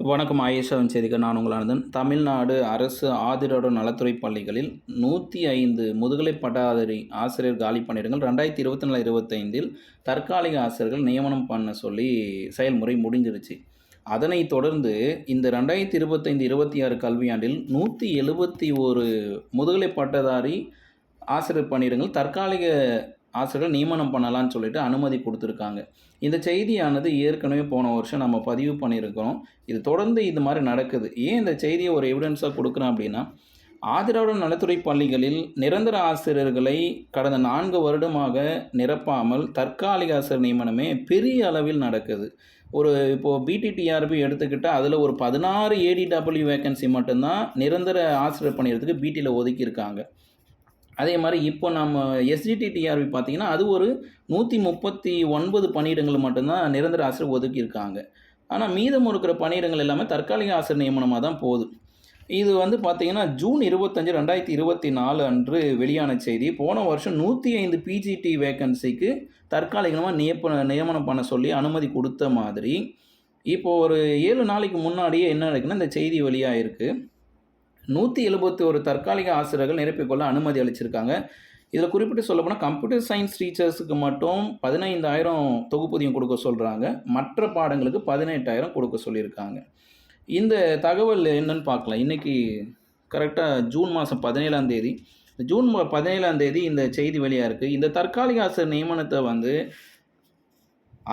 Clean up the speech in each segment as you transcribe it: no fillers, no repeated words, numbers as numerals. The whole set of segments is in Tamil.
வணக்கம் ஆயேஷாவின் செய்திகள். நான் உங்கள் ஆனந்தன். தமிழ்நாடு அரசு ஆதிதிராவிடர் நலத்துறை பள்ளிகளில் 105 முதுகலை பட்டதாரி ஆசிரியர் காலி பணியிடங்கள் 2024-25 தற்காலிக ஆசிரியர்கள் நியமனம் பண்ண சொல்லி செயல்முறை முடிஞ்சிருச்சு. அதனைத் தொடர்ந்து இந்த 2025-26 கல்வியாண்டில் 171 முதுகலை பட்டதாரி ஆசிரியர் பணியிடங்கள் தற்காலிக ஆசிரியர்கள் நியமனம் பண்ணலான்னு சொல்லிட்டு அனுமதி கொடுத்துருக்காங்க. இந்த செய்தியானது ஏற்கனவே போன வருஷம் நம்ம பதிவு பண்ணியிருக்கிறோம். இது தொடர்ந்து இது மாதிரி நடக்குது. ஏன் இந்த செய்தியை ஒரு எவிடன்ஸாக கொடுக்குறேன் அப்படின்னா, ஆதிதிராவிடர் நலத்துறை பள்ளிகளில் நிரந்தர ஆசிரியர்களை கடந்த 4 வருடமாக நிரப்பாமல் தற்காலிக ஆசிரியர் நியமனமே பெரிய அளவில் நடக்குது. இப்போது பிடிடிஆர்பி எடுத்துக்கிட்டால் அதில் ஒரு 16 ஏடிடபிள்யூ வேக்கன்சி மட்டும்தான் நிரந்தர ஆசிரியர் பணியிடத்துக்கு பிடியில் ஒதுக்கியிருக்காங்க. அதே மாதிரி இப்போ நம்ம எஸ்ஜிடிடிஆர்பி பார்த்திங்கன்னா அது ஒரு 139 பணியிடங்கள் மட்டும்தான் நிரந்தர ஆசிரியர் ஒதுக்கியிருக்காங்க. ஆனால் மீதம் இருக்கிற பணியிடங்கள் எல்லாமே தற்காலிக ஆசிரியர் நியமனமாக தான் போகுது. இது பார்த்திங்கன்னா ஜூன் 25, 2024 அன்று வெளியான செய்தி. போன வருஷம் 105 பிஜிடி வேக்கன்சிக்கு தற்காலிகமாக நியமனம் பண்ண சொல்லி அனுமதி கொடுத்த மாதிரி இப்போது ஒரு 7 நாளைக்கு முன்னாடியே என்ன இருக்குன்னா இந்த செய்தி வெளியாகிருக்கு. 171 தற்காலிக ஆசிரியர்கள் நிரப்பிக்கொள்ள அனுமதி அளிச்சிருக்காங்க. இதில் குறிப்பிட்டு சொல்லப்போனால் கம்ப்யூட்டர் சயின்ஸ் டீச்சர்ஸுக்கு மட்டும் 15,000 தொகுப்பூதியம் கொடுக்க சொல்கிறாங்க. மற்ற பாடங்களுக்கு 18,000 கொடுக்க சொல்லியிருக்காங்க. இந்த தகவல் என்னன்னு பார்க்கலாம். இன்றைக்கி கரெக்டாக ஜூன் மாதம் 17ஆம் தேதி. ஜூன் 17ஆம் தேதி இந்த செய்தி வெளியாக இருக்குது. இந்த தற்காலிக ஆசிரியர் நியமனத்தை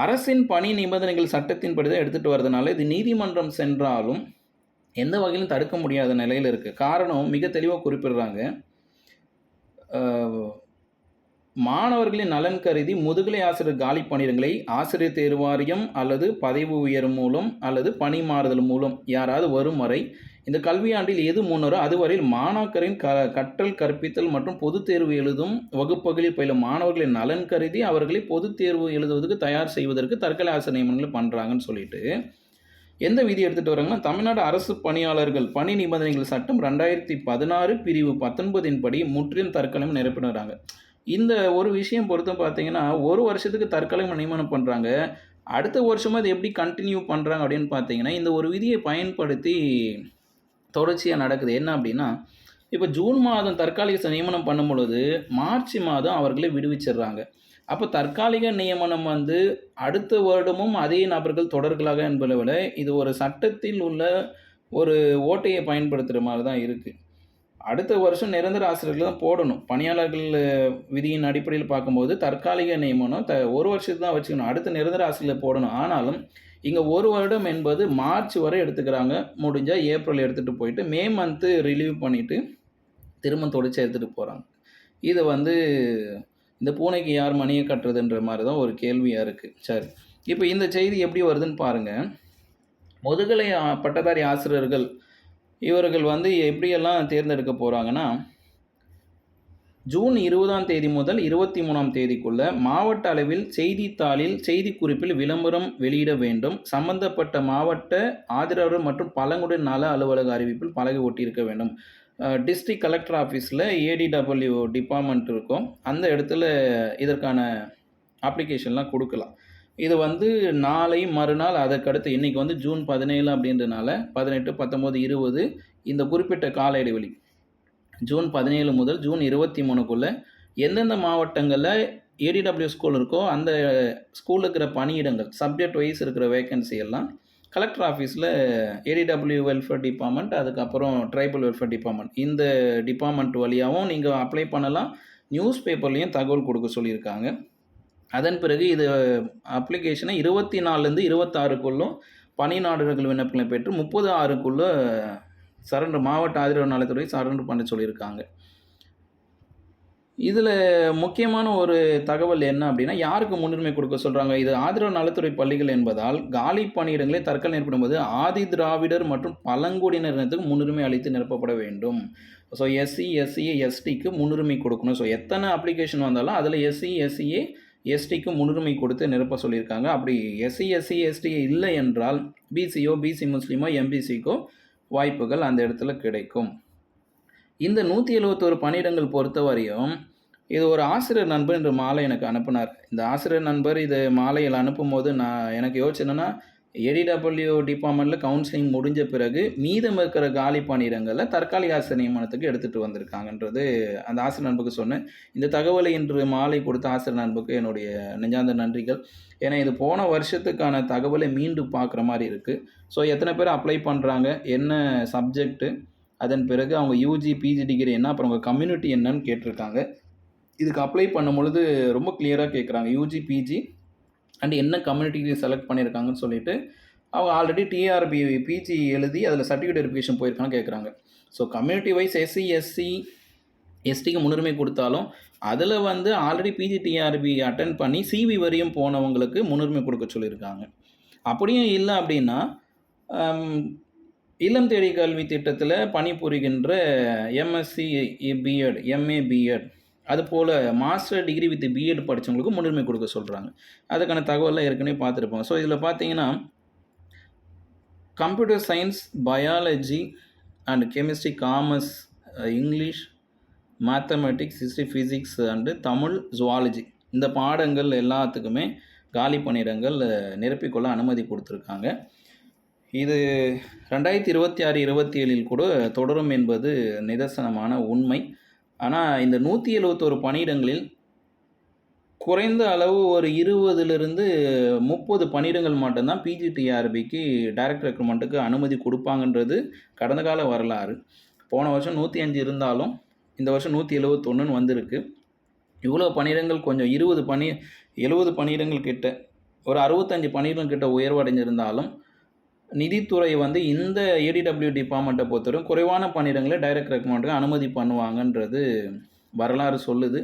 அரசின் பணி நிபந்தனைகள் சட்டத்தின்படி தான் எடுத்துகிட்டு வரதுனால இது நீதிமன்றம் சென்றாலும் எந்த வகையிலும் தடுக்க முடியாத நிலையில் இருக்குது. காரணம் மிக தெளிவாக குறிப்பிடுறாங்க. மாணவர்களின் நலன் கருதி முதுகலை ஆசிரியர் காலி பணியிடங்களை ஆசிரியர் தேர்வு வாரியம் அல்லது பதவி உயர்வு மூலம் அல்லது பணி மாறுதல் மூலம் யாராவது வரும் வரை இந்த கல்வியாண்டில் எது முன்னரோ அதுவரையில் மாணாக்கரின் கற்றல் கற்பித்தல் மற்றும் பொதுத் தேர்வு எழுதும் வகுப்புகளில் பயிலும் மாணவர்களின் நலன் கருதி அவர்களை பொதுத் தேர்வு எழுதுவதற்கு தயார் செய்வதற்கு தற்காலிக ஆசிரியர் நியமனங்களை பண்ணுறாங்கன்னு சொல்லிட்டு எந்த விதி எடுத்துகிட்டு வராங்கன்னா, தமிழ்நாடு அரசு பணியாளர்கள் பணி நிபந்தனைகள் சட்டம் 2016 பிரிவு 19 படி முற்றிலும் தற்காலிகம் நிரப்பிடுறாங்க. இந்த ஒரு விஷயம் பொறுத்து பார்த்தீங்கன்னா, ஒரு வருஷத்துக்கு தற்காலிகம் நியமனம் பண்ணுறாங்க. அடுத்த வருஷமும் அது எப்படி கண்டினியூ பண்ணுறாங்க அப்படின்னு பார்த்தீங்கன்னா, இந்த ஒரு விதியை பயன்படுத்தி தொடர்ச்சியாக நடக்குது. என்ன அப்படின்னா, இப்போ ஜூன் மாதம் தற்காலிக நியமனம் பண்ணும் பொழுது மார்ச் மாதம் அவர்களை விடுவிச்சிடுறாங்க. அப்போ தற்காலிக நியமனம் அடுத்த வருடமும் அதே நபர்கள் தொடர்களாக என்பதை விட இது ஒரு சட்டத்தில் உள்ள ஒரு ஓட்டையை பயன்படுத்துகிற மாதிரி தான் இருக்குது. அடுத்த வருஷம் நிரந்தர ஆசிரியர்கள் தான் போடணும். பணியாளர்கள் விதியின் அடிப்படையில் பார்க்கும்போது தற்காலிக நியமனம் ஒரு வருஷத்துக்கு தான் வச்சுக்கணும். அடுத்த நிரந்தர ஆசிரியர்கள் போடணும். ஆனாலும் இங்கே ஒரு வருடம் என்பது மார்ச் வரை எடுத்துக்கிறாங்க. முடிஞ்சால் ஏப்ரல் எடுத்துகிட்டு போயிட்டு மே மந்த்து ரிலீவ் பண்ணிவிட்டு திரும்ப தொடர்ச்சி எடுத்துகிட்டு போகிறாங்க. இது இந்த பூனைக்கு யார் மணியை கட்டுறதுன்ற மாதிரி தான் ஒரு கேள்வியாக இருக்குது. சரி, இப்போ இந்த செய்தி எப்படி வருதுன்னு பாருங்கள். முதுகலை பட்டதாரி ஆசிரியர்கள் இவர்கள் எப்படியெல்லாம் தேர்ந்தெடுக்க போகிறாங்கன்னா, ஜூன் 20ஆம் தேதி முதல் 23ஆம் தேதிக்குள்ளே மாவட்ட அளவில் செய்தித்தாளில் செய்திக்குறிப்பில் விளம்பரம் வெளியிட வேண்டும். சம்பந்தப்பட்ட மாவட்ட ஆதிதிராவிடர் மற்றும் பழங்குடியினர் நல அலுவலக அறிவிப்பில் பலகை ஒட்டியிருக்க வேண்டும். டிஸ்ட்ரிக்ட் கலெக்டர் ஆஃபீஸில் ஏடிடபிள்யூ டிபார்ட்மெண்ட் இருக்கும். அந்த இடத்துல இதற்கான அப்ளிகேஷன்லாம் கொடுக்கலாம். இது நாளை மறுநாள் அதற்கடுத்து இன்றைக்கி ஜூன் 17 அப்படின்றனால 18, 19, 20 இந்த குறிப்பிட்ட கால இடைவெளி ஜூன் 17 முதல் ஜூன் 23க்குள்ளே எந்தெந்த மாவட்டங்களில் ஏடிடபிள்யூ ஸ்கூல் இருக்கோ அந்த ஸ்கூலில் இருக்கிற பணியிடங்கள் சப்ஜெக்ட் வைஸ் இருக்கிற வேக்கன்சி எல்லாம் கலெக்டர் ஆஃபீஸில் ஏடிடபிள்யூ வெல்ஃபேர் டிபார்ட்மெண்ட், அதுக்கப்புறம் ட்ரைபல் வெல்ஃபேர் டிபார்ட்மெண்ட், இந்த டிபார்ட்மெண்ட் வழியாகவும் நீங்கள் அப்ளை பண்ணலாம். நியூஸ் பேப்பர்லேயும் தகவல் கொடுக்க சொல்லியிருக்காங்க. அதன் பிறகு இது அப்ளிகேஷனை 24லேருந்து 26க்குள்ளும் பணி நாடுகள் விண்ணப்பங்களை பெற்று 30/6க்குள்ளே மாவட்ட ஆதிதிராவிடர் நலத்துறை சரண்டர் பண்ண சொல்லியிருக்காங்க. இதில் முக்கியமான ஒரு தகவல் என்ன அப்படின்னா, யாருக்கு முன்னுரிமை கொடுக்க சொல்கிறாங்க? இது ஆதிதிராவிடர் நலத்துறை பள்ளிகள் என்பதால் காலி பணியிடங்களை தற்காலிக நிரப்பிடும்போது ஆதிதிராவிடர் மற்றும் பழங்குடியினருக்கு முன்னுரிமை அளித்து நிரப்பப்பட வேண்டும். ஸோ எஸ்சி, எஸ்சிஏ, எஸ்டிக்கு முன்னுரிமை கொடுக்கணும். ஸோ எத்தனை அப்ளிகேஷன் வந்தாலும் அதில் எஸ்சி, எஸ்சிஏ, எஸ்டிக்கு முன்னுரிமை கொடுத்து நிரப்ப சொல்லியிருக்காங்க. அப்படி எஸ்சி, எஸ்சி, எஸ்டி இல்லை என்றால் பிசியோ, பிசி முஸ்லீமோ, எம்பிசிக்கோ வாய்ப்புகள் அந்த இடத்துல கிடைக்கும். இந்த 171 பணியிடங்கள் பொறுத்த வரையும் இது ஒரு ஆசிரியர் நண்பர் என்ற மாலை எனக்கு அனுப்பினார். இந்த ஆசிரியர் நண்பர் இது மாலையில் அனுப்பும்போது எனக்கு யோசிச்சு என்னென்னா, ஏடிடபிள்யூ டிபார்ட்மெண்ட்டில் கவுன்சிலிங் முடிஞ்ச பிறகு மீதம் இருக்கிற காலி பணியிடங்களை தற்காலிக ஆசிரியர் நியமனத்துக்கு எடுத்துகிட்டு வந்திருக்காங்கன்றது அந்த ஆசிரியர் நண்புக்கு சொன்னேன். இந்த தகவலை இன்று மாலை கொடுத்த ஆசிரியர் நண்புக்கு என்னுடைய நெஞ்சார்ந்த நன்றிகள். ஏன்னா இது போன வருஷத்துக்கான தகவலை மீண்டும் பார்க்குற மாதிரி இருக்குது. ஸோ எத்தனை பேர் அப்ளை பண்ணுறாங்க, என்ன சப்ஜெக்ட்டு, அதன் பிறகு அவங்க யூஜி பிஜி டிகிரி என்ன, அப்புறம் உங்கள் கம்யூனிட்டி என்னன்னு கேட்டிருக்காங்க. இதுக்கு அப்ளை பண்ணும் பொழுது ரொம்ப கிளியராக கேட்குறாங்க. யூஜி பிஜி அண்ட் என்ன கம்யூனிட்டிக்கு செலக்ட் பண்ணியிருக்காங்கன்னு சொல்லிட்டு அவங்க ஆல்ரெடி டிஆர்பி பிஜி எழுதி அதில் சர்டிஃபிகேட் வெரிஃபிகேஷன் போயிருக்கான்னு கேட்குறாங்க. So community wise SC SC எஸ்டிக்கு முன்னுரிமை கொடுத்தாலும் அதில் வந்து ஆல்ரெடி பிஜி டிஆர்பி அட்டன் பண்ணி சிவி வரையும் போனவங்களுக்கு முன்னுரிமை கொடுக்க சொல்லியிருக்காங்க. அப்படியும் இல்லை அப்படின்னா இல்லம் தேடி கல்வி திட்டத்தில் பணிபுரிகின்ற எம்எஸ்சி பிஎட் எம்ஏ பிஎட் அதுபோல் மாஸ்டர் டிகிரி வித் பிஎட் படித்தவங்களுக்கு முன்னுரிமை கொடுக்க சொல்கிறாங்க. அதுக்கான தகவலாம் ஏற்கனவே பார்த்துருப்போம். ஸோ இதில் பார்த்தீங்கன்னா computer science, biology and chemistry, commerce, English, mathematics, history, physics and Tamil, zoology இந்த பாடங்கள் எல்லாத்துக்குமே காலி பணியிடங்கள் நிரப்பிக்கொள்ள அனுமதி கொடுத்துருக்காங்க. இது 2026-27 கூட தொடரும் என்பது நிதர்சனமான உண்மை. ஆனால் இந்த 171 பணியிடங்களில் குறைந்த அளவு ஒரு 20லிருந்து 30 பணியிடங்கள் மட்டும்தான் பிஜிடிஆர்பிக்கு டைரக்ட் ரெக்ரூட்மெண்ட்டுக்கு அனுமதி கொடுப்பாங்கன்றது கடந்த கால வரலாறு. போன வருஷம் 105 இருந்தாலும் இந்த வருஷம் 171 வந்திருக்கு. இவ்வளோ பணியிடங்கள் கொஞ்சம் 70 பணியிடங்கள் கிட்ட ஒரு 65 பணியிடங்கள் கிட்ட உயர்வடைஞ்சிருந்தாலும் நிதித்துறை வந்து இந்த ஏடிடபிள்யூ டிபார்ட்மெண்ட்டை பொறுத்தவரைக்கும் குறைவான பணியிடங்களை டைரக்ட் ரெக்ரூட்மெண்ட்டுக்கு அனுமதி பண்ணுவாங்கன்றது வரலாறு சொல்லுது.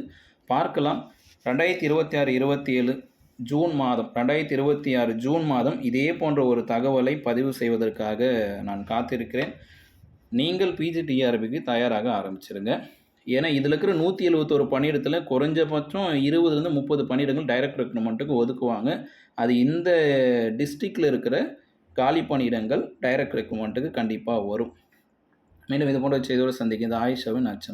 பார்க்கலாம். 2026-27 ஜூன் மாதம் 2026 ஜூன் மாதம் இதே போன்ற ஒரு தகவலை பதிவு செய்வதற்காக நான் காத்திருக்கிறேன். நீங்கள் பிஜிடிஆர்பிக்கு தயாராக ஆரம்பிச்சிருங்க. ஏன்னா இதில் இருக்கிற 171 பணியிடத்தில் குறைஞ்சபட்சம் 20லேருந்து 30 பணியிடங்கள் டைரக்ட் ரெக்ரூட்மெண்ட்டுக்கு ஒதுக்குவாங்க. அது இந்த டிஸ்ட்ரிக்டில் இருக்கிற காலி பணியிடங்கள் டைரக்ட் ரெக்ரூட்மெண்ட்டுக்கு கண்டிப்பாக வரும். மேலும் இது போன்ற செய்தியோடு சந்திக்கும். இந்த ஆயிஷாவின் அச்சம்.